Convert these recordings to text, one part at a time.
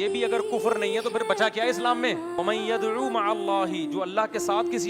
ये भी अगर कुफर नहीं है तो फिर बचा क्या इस्लाम में? वमन यदउ मअल्लाहि, जो अल्लाह के साथ किसी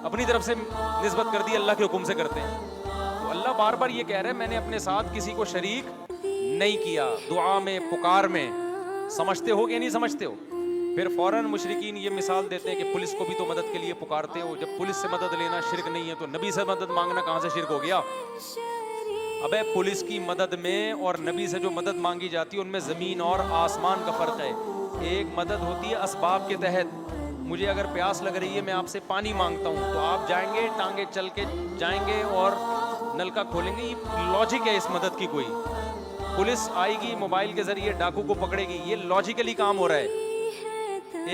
अपनी तरफ से निस्बत कर दी, अल्लाह के हुक्म से करते हैं। तो अल्लाह बार बार ये कह रहे हैं मैंने अपने साथ किसी को शरीक नहीं किया, दुआ में, पुकार में। समझते हो कि नहीं समझते हो? फिर फौरन मुशरिकीन ये मिसाल देते हैं कि पुलिस को भी तो मदद के लिए पुकारते हो, जब पुलिस से मदद लेना शिर्क नहीं है तो नबी से मदद मांगना कहाँ से शिर्क हो गया? अबे पुलिस की मदद में और नबी से जो मदद मांगी जाती है उनमें ज़मीन और आसमान का फ़र्क है। एक मदद होती है असबाब के तहत, मुझे अगर प्यास लग रही है मैं आपसे पानी मांगता हूँ तो आप जाएंगे, टांगे चल के जाएंगे और नलका खोलेंगे, ये लॉजिक है इस मदद की। कोई पुलिस आएगी मोबाइल के जरिए डाकू को पकड़ेगी, ये लॉजिकली काम हो रहा है।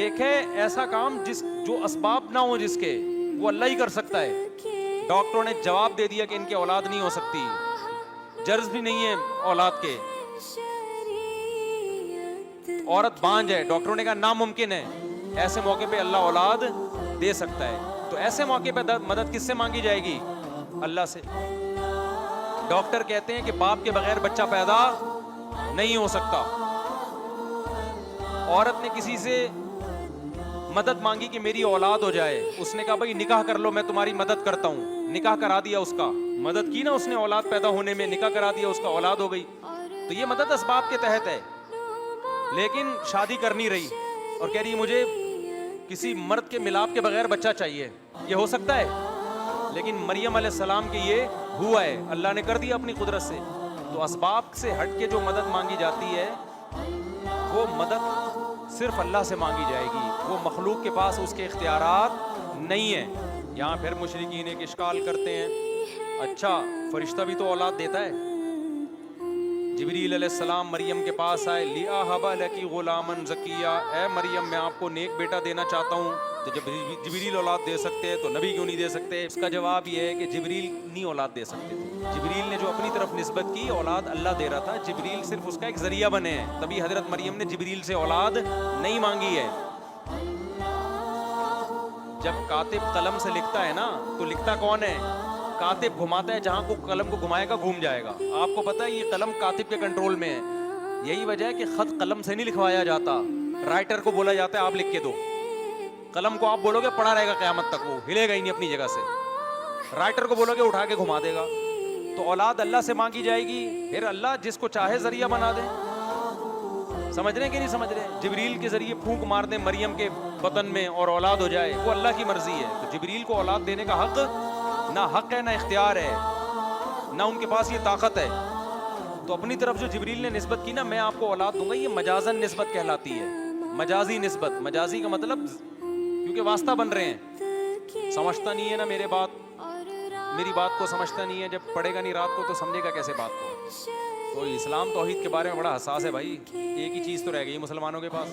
एक है ऐसा काम जो असबाब ना हो जिसके, वो अल्लाह ही कर सकता है। डॉक्टरों ने जवाब दे दिया कि इनके औलाद नहीं हो सकती, जर्ज भी नहीं है औलाद के, औरत बांझ है, डॉक्टरों ने कहा नामुमकिन है। ऐसे मौके पे अल्लाह औलाद दे सकता है। तो ऐसे मौके पे मदद किससे मांगी जाएगी? अल्लाह से। डॉक्टर कहते हैं कि बाप के बगैर बच्चा पैदा नहीं हो सकता। औरत ने किसी से मदद मांगी कि मेरी औलाद हो जाए, उसने कहा भाई निकाह कर लो, मैं तुम्हारी मदद करता हूँ। निकाह करा दिया, उसका मदद की ना उसने औलाद पैदा होने में, निकाह करा दिया, उसका औलाद हो गई। तो ये मदद असबाब के तहत है। लेकिन शादी कर नहीं रही और कह रही मुझे किसी मर्द के मिलाप के बगैर बच्चा चाहिए, ये हो सकता है? लेकिन मरियम अलैहिस्सलाम के ये हुआ है, अल्लाह ने कर दिया अपनी कुदरत से। तो असबाब से हट के जो मदद मांगी जाती है वो मदद सिर्फ अल्लाह से मांगी जाएगी, वो मखलूक के पास उसके इख्तियारात नहीं है। यहाँ फिर मुशरिकीन एक इश्काल करते हैं, अच्छा फरिश्ता भी तो औलाद देता है। जिब्रील अलैहिस्सलाम मरियम के पास आए, लिया हबा लकी गुलामन ज़किया, ए मरियम मैं आपको नेक बेटा देना चाहता हूँ। तो जब जिब्रील औलाद दे सकते हैं तो नबी क्यों नहीं दे सकते? इसका जवाब ये है कि जिब्रील नहीं औलाद दे सकते थे। जिब्रील ने जो अपनी तरफ निस्बत की, औलाद अल्लाह दे रहा था, जिब्रील सिर्फ उसका एक जरिया बने हैं। तभी हजरत मरियम ने जिब्रील से औलाद नहीं मांगी है। जब कातिब कलम से लिखता है ना तो लिखता कौन है? कातिब घुमाता है, जहां को कलम को घुमाएगा घूम जाएगा। आपको पता है ये कलम कातिब के कंट्रोल में है। यही वजह है कि खत कलम से नहीं लिखवाया जाता, राइटर को बोला जाता है आप लिख के दो। कलम को आप बोलोगे पड़ा रहेगा क़यामत तक, वो हिलेगा ही नहीं अपनी जगह से। राइटर को बोलोगे उठा के घुमा देगा। तो औलाद अल्लाह से मांगी जाएगी, फिर अल्लाह जिसको चाहे जरिया बना दे। समझ रहे हैं कि नहीं समझ रहे? जिब्रील के जरिए फूंक मार दे मरियम के बतन में और औलाद हो जाए, वो अल्लाह की मर्जी है। तो जिब्रील को औलाद देने का हक ना हक है ना इख्तियार है, ना उनके पास ये ताकत है। तो अपनी तरफ जो जिब्रील ने निस्बत की ना, मैं आपको औलाद दूंगा, ये मजाजन निस्बत कहलाती है, मजाजी निस्बत। मजाजी का मतलब क्योंकि वास्ता बन रहे हैं। समझता नहीं है ना मेरी बात को समझता नहीं है, जब पढ़ेगा नहीं रात को तो समझेगा कैसे बात को? तो इस्लाम तौहीद के बारे में बड़ा हसास है भाई। एक ही चीज़ तो रह गई मुसलमानों के पास।